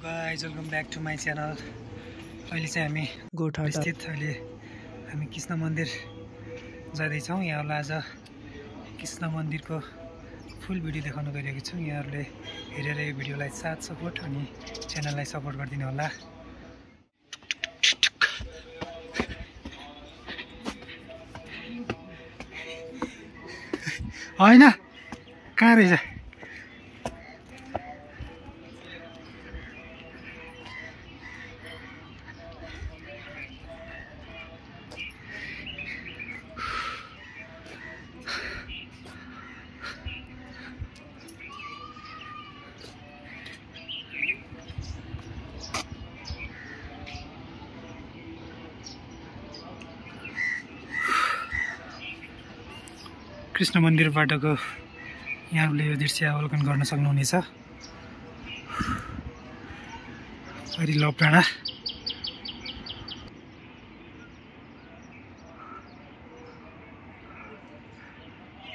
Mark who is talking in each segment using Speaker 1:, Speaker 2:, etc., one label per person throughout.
Speaker 1: Guys welcome back to my channel. अहिले चाहिँ हामी गोठा स्थित अहिले हामी कृष्ण मन्दिर जाँदैछौँ। यहाँहरूलाई आज कृष्ण मन्दिरको फुल भिडियो देखाउन गइरहेको छु। यहाँहरूले हेरेर यो भिडियोलाई साथ सपोर्ट अनि च्यानललाई सपोर्ट गरिदिनु होला। होइन कहाँ रहेछ? कृष्ण मन्दिरबाटको यहाँहरूले यो दृश्य अवलोकन गर्न सक्नुहुनेछ। अहिले लप्राणा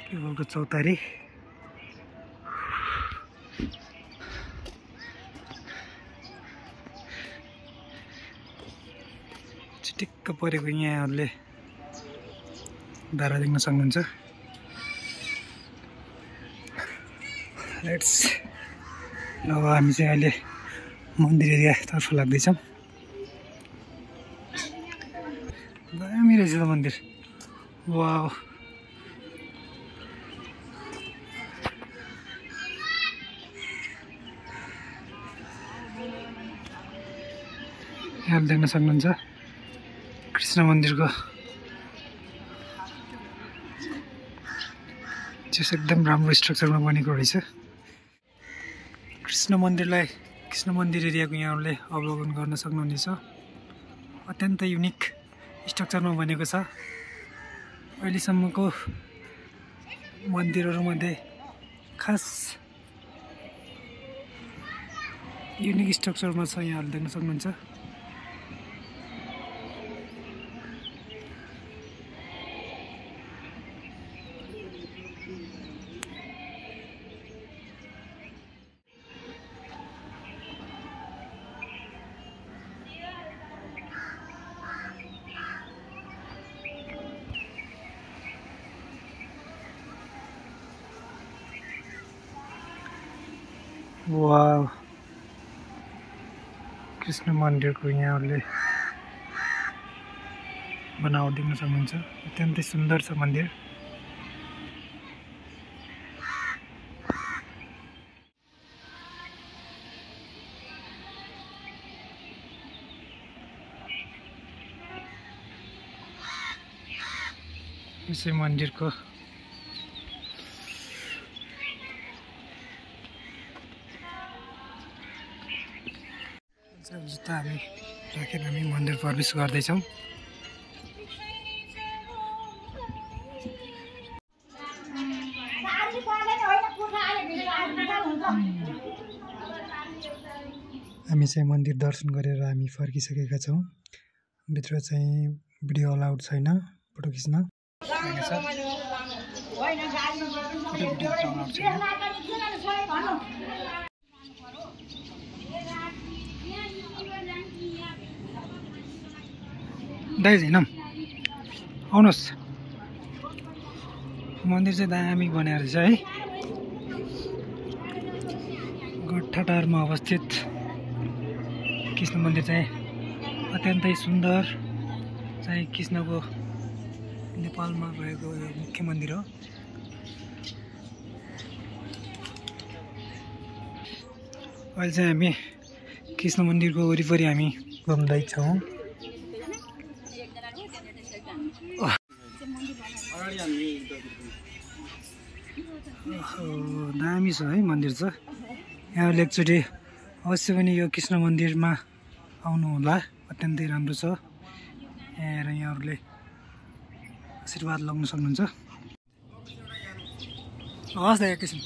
Speaker 1: केवलको चौतारी चिटिक्क परेको यहाँहरूले धारा देख्न सक्नुहुन्छ। लेट्स अब हामी चाहिँ अहिले मन्दिर एरियातर्फ लाग्दैछौँ। दामी रहेछ त मन्दिर। वाउ, यहाँ देख्न सक्नुहुन्छ कृष्ण मन्दिरको चाहिँ एकदम राम्रो स्ट्रक्चरमा बनेको रहेछ। कृष्ण मन्दिर एरियाको यहाँहरूले अवलोकन गर्न सक्नुहुनेछ। अत्यन्त युनिक स्ट्रक्चरमा बनेको छ। अहिलेसम्मको मन्दिरहरूमध्ये खास युनिक स्ट्रक्चरमा छ। यहाँहरूले देख्न सक्नुहुन्छ। वाव, कृष्ण मन्दिरको यहाँहरूले बनावट देख्न सक्नुहुन्छ। अत्यन्तै सुन्दर छ मन्दिर। यसै मन्दिरको जुत्ता हामी राखेर हामी मन्दिर प्रवेश गर्दैछौँ। हामी चाहिँ मन्दिर दर्शन गरेर हामी फर्किसकेका छौँ। भित्र चाहिँ भिडियो अलाउड छैन, फोटो खिच्न दाइज हैन। आउनुहोस्, मन्दिर चाहिँ दामी बनाएर रहेछ है। गोठाटारमा अवस्थित कृष्ण मन्दिर चाहिँ अत्यन्तै सुन्दर चाहिँ कृष्णको नेपालमा भएको मुख्य मन्दिर हो। अहिले चाहिँ हामी कृष्ण मन्दिरको वरिपरि हामी घुम्दैछौँ। दामी छ है मन्दिर छ। यहाँहरूले एकचोटि अवश्य पनि यो कृष्ण मन्दिरमा आउनुहोला। अत्यन्तै राम्रो छ। यहाँ हेर यहाँहरूले आशीर्वाद लाग्न सक्नुहुन्छ। हस् दाइ एकैछिन।